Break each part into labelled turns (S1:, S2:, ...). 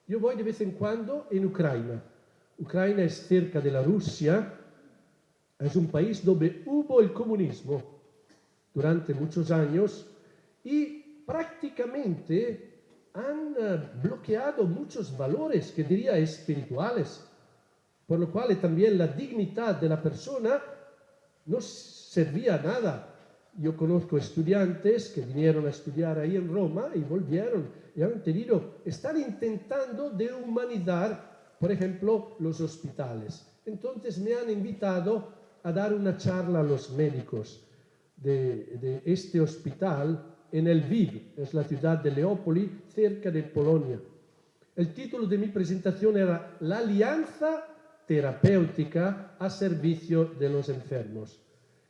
S1: Yo voy de vez en cuando en Ucrania. Ucrania es cerca de la Rusia, es un país donde hubo el comunismo durante muchos años y prácticamente han bloqueado muchos valores, que diría espirituales, por lo cual también la dignidad de la persona no servía a nada. Yo conozco estudiantes que vinieron a estudiar ahí en Roma y volvieron y han tenido, están intentando de humanizar, por ejemplo, los hospitales. Entonces me han invitado a dar una charla a los médicos de este hospital en Lviv, es la ciudad de Leópoli, cerca de Polonia. El título de mi presentación era La alianza terapéutica a servicio de los enfermos.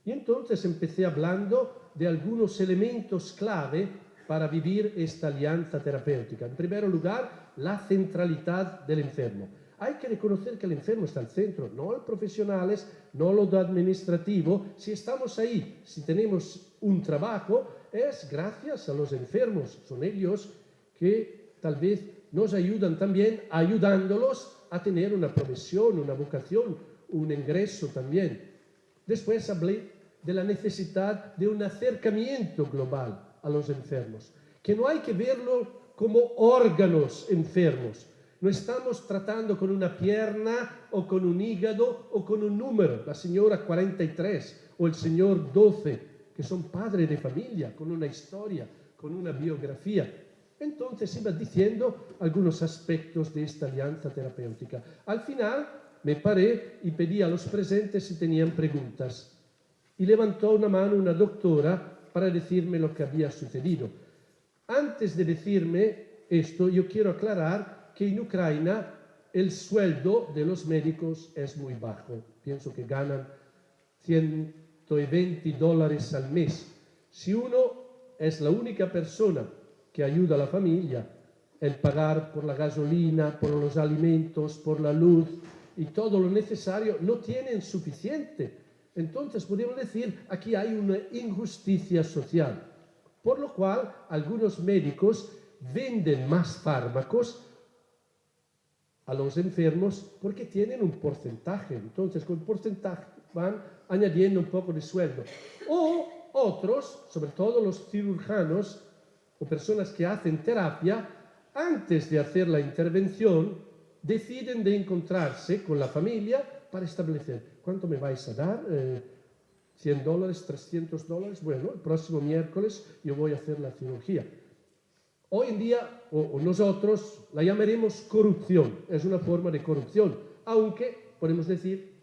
S1: Y entonces empecé hablando de algunos elementos clave para vivir esta alianza terapéutica. En primer lugar, la centralidad del enfermo. Hay que reconocer que el enfermo está al centro, no los profesionales, no lo administrativo. Si estamos ahí, si tenemos un trabajo, es gracias a los enfermos. Son ellos que tal vez nos ayudan también, ayudándolos a tener una profesión, una vocación, un ingreso también. Después hablé de la necesidad de un acercamiento global a los enfermos, que no hay que verlo como órganos enfermos. No estamos tratando con una pierna o con un hígado o con un número, la señora 43 o el señor 12, que son padres de familia, con una historia, con una biografía. Entonces iba diciendo algunos aspectos de esta alianza terapéutica. Al final me paré y pedí a los presentes si tenían preguntas. Y levantó una mano una doctora para decirme lo que había sucedido. Antes de decirme esto, yo quiero aclarar que en Ucrania el sueldo de los médicos es muy bajo. Pienso que ganan $120 al mes. Si uno es la única persona que ayuda a la familia, el pagar por la gasolina, por los alimentos, por la luz y todo lo necesario, no tienen suficiente. Entonces podemos decir, aquí hay una injusticia social, por lo cual algunos médicos venden más fármacos a los enfermos porque tienen un porcentaje. Entonces con el porcentaje van añadiendo un poco de sueldo. O otros, sobre todo los cirujanos o personas que hacen terapia, antes de hacer la intervención, deciden de encontrarse con la familia para establecer cuánto me vais a dar, $100, $300. Bueno, el próximo miércoles yo voy a hacer la cirugía. Hoy en día, o nosotros la llamaremos corrupción, es una forma de corrupción, aunque podemos decir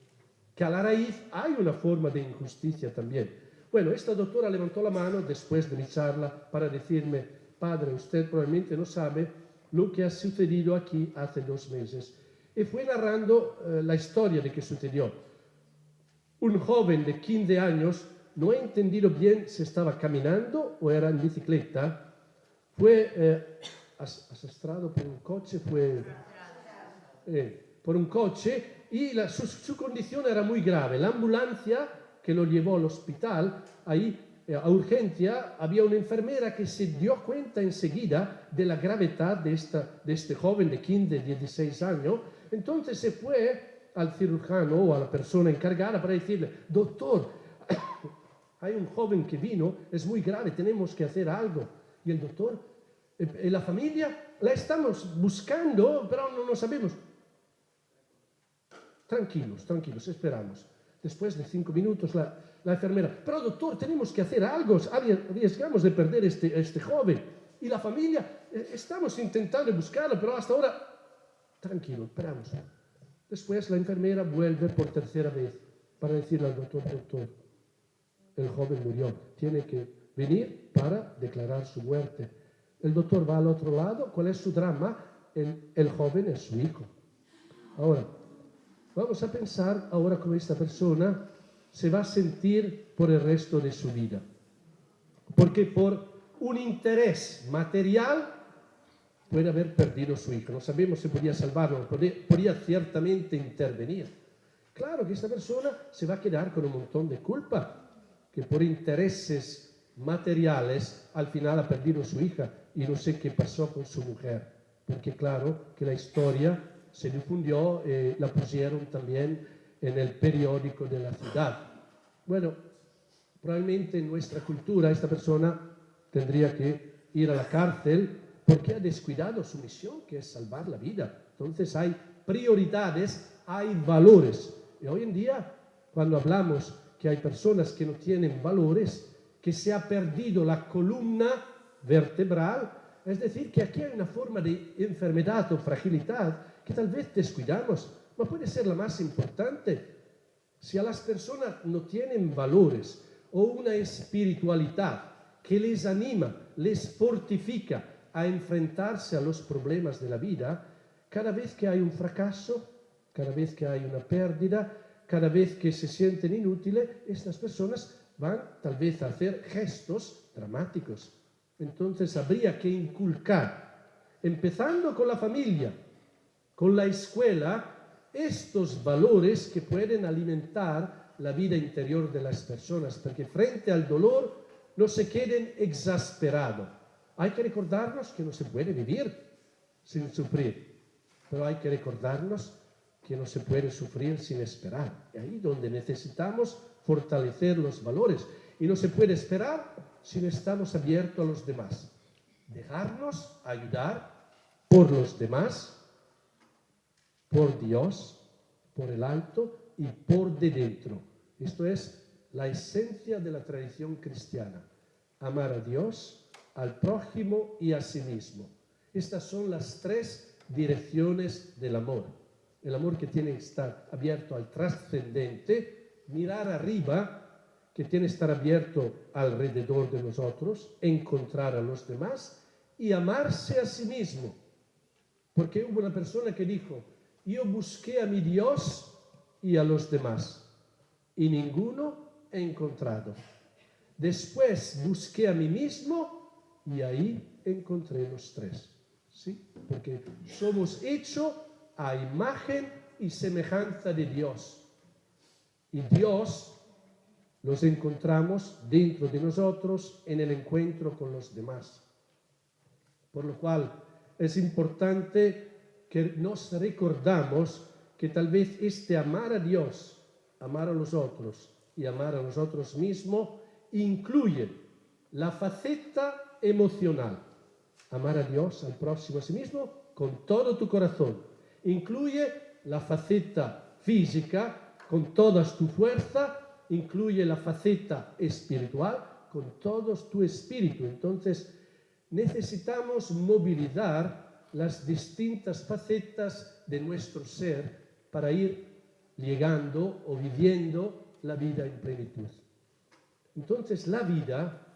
S1: que a la raíz hay una forma de injusticia también. Bueno, esta doctora levantó la mano después de mi charla para decirme, padre, usted probablemente no sabe lo que ha sucedido aquí hace 2 meses. Y fue narrando la historia de qué sucedió. Un joven de 15 años, no he entendido bien si estaba caminando o era en bicicleta, fue asestrado por un coche, por un coche y su condición era muy grave. La ambulancia que lo llevó al hospital, ahí a urgencia, había una enfermera que se dio cuenta enseguida de la gravedad de este joven de 15, 16 años. Entonces se fue al cirujano o a la persona encargada para decirle, doctor, hay un joven que vino, es muy grave, tenemos que hacer algo. Y el doctor, la familia, la estamos buscando, pero no lo sabemos. Tranquilos, tranquilos, esperamos. Después de 5 minutos la enfermera, pero doctor, tenemos que hacer algo, arriesgamos de perder este joven. Y la familia, estamos intentando buscarlo, pero hasta ahora, tranquilo, esperamos. Después la enfermera vuelve por tercera vez para decirle al doctor, doctor, el joven murió, tiene que venir para declarar su muerte. El doctor va al otro lado, ¿cuál es su drama? El joven es su hijo. Ahora, vamos a pensar ahora cómo esta persona se va a sentir por el resto de su vida. Porque por un interés material puede haber perdido a su hijo. No sabemos si podía salvarlo, podía ciertamente intervenir. Claro que esta persona se va a quedar con un montón de culpa, que por intereses materiales al final ha perdido a su hija y no sé qué pasó con su mujer. porque claro que la historia se difundió, la pusieron también en el periódico de la ciudad. Bueno, probablemente en nuestra cultura esta persona tendría que ir a la cárcel porque ha descuidado su misión, que es salvar la vida. Entonces hay prioridades, hay valores. Y hoy en día, cuando hablamos que hay personas que no tienen valores, que se ha perdido la columna vertebral, es decir, que aquí hay una forma de enfermedad o fragilidad que tal vez descuidamos, no puede ser la más importante. Si a las personas no tienen valores o una espiritualidad que les anima, les fortifica a enfrentarse a los problemas de la vida, cada vez que hay un fracaso, cada vez que hay una pérdida, cada vez que se sienten inútiles, estas personas van tal vez a hacer gestos dramáticos. Entonces habría que inculcar, empezando con la familia, con la escuela, estos valores que pueden alimentar la vida interior de las personas, porque frente al dolor no se queden exasperados. Hay que recordarnos que no se puede vivir sin sufrir, pero hay que recordarnos que no se puede sufrir sin esperar. Y ahí donde necesitamos fortalecer los valores. Y no se puede esperar si no estamos abiertos a los demás. Dejarnos ayudar por los demás, por Dios, por el alto y por de dentro. Esto es la esencia de la tradición cristiana. Amar a Dios, al prójimo y a sí mismo. Estas son las tres direcciones del amor. El amor que tiene que estar abierto al trascendente, mirar arriba, que tiene que estar abierto alrededor de nosotros, encontrar a los demás y amarse a sí mismo. Porque hubo una persona que dijo, yo busqué a mi Dios y a los demás, y ninguno he encontrado. Después busqué a mí mismo y ahí encontré los tres. ¿Sí? Porque somos hechos a imagen y semejanza de Dios. Y Dios los encontramos dentro de nosotros en el encuentro con los demás. Por lo cual es importante que nos recordamos que tal vez este amar a Dios, amar a los otros y amar a nosotros mismos incluye la faceta emocional. Amar a Dios, al próximo, a sí mismo, con todo tu corazón. Incluye la faceta física, con toda tu fuerza, incluye la faceta espiritual, con todo tu espíritu. Entonces, necesitamos movilizar las distintas facetas de nuestro ser para ir llegando o viviendo la vida en plenitud. Entonces, la vida,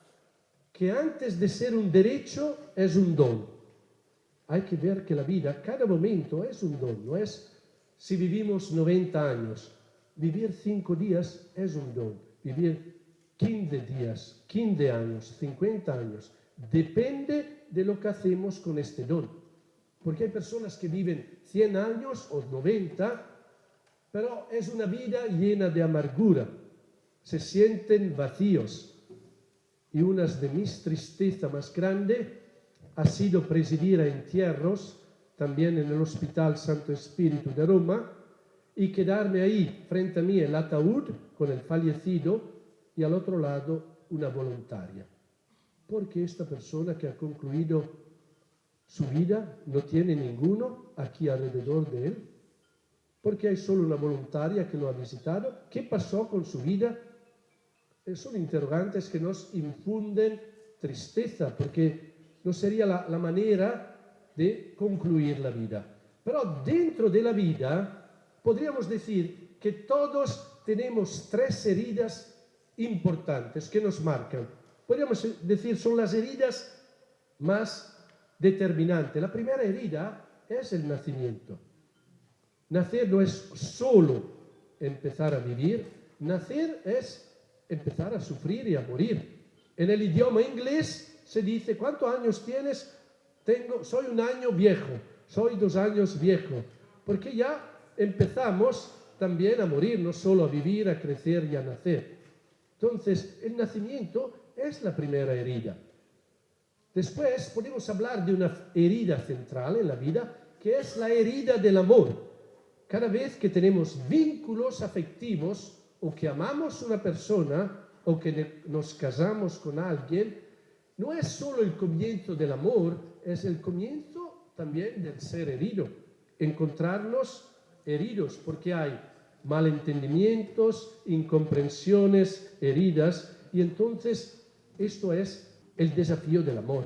S1: que antes de ser un derecho, es un don. Hay que ver que la vida, cada momento, es un don. No es si vivimos 90 años. Vivir 5 días es un don. Vivir 15 días, 15 años, 50 años. Depende de lo que hacemos con este don. Porque hay personas que viven 100 años o 90, pero es una vida llena de amargura. Se sienten vacíos. Y una de mis tristezas más grandes ha sido presidir a entierros, también en el Hospital Santo Espíritu de Roma, y quedarme ahí, frente a mí, el ataúd con el fallecido y al otro lado una voluntaria. Porque esta persona que ha concluido su vida no tiene ninguno aquí alrededor de él. Porque hay solo una voluntaria que lo ha visitado. ¿Qué pasó con su vida? Son interrogantes que nos infunden tristeza, porque no sería la manera de concluir la vida. Pero dentro de la vida podríamos decir que todos tenemos 3 heridas importantes que nos marcan. Podríamos decir son las heridas más determinantes. La primera herida es el nacimiento. Nacer no es solo empezar a vivir, nacer es empezar a sufrir y a morir. En el idioma inglés se dice, ¿cuántos años tienes? Soy 1 año viejo, soy 2 años viejo, porque ya empezamos también a morir, no solo a vivir, a crecer y a nacer. Entonces, el nacimiento es la primera herida. Después podemos hablar de una herida central en la vida, que es la herida del amor. Cada vez que tenemos vínculos afectivos o que amamos a una persona o que nos casamos con alguien, no es solo el comienzo del amor, es el comienzo también del ser herido. Encontrarnos heridos porque hay malentendimientos, incomprensiones, heridas, y entonces esto es el desafío del amor.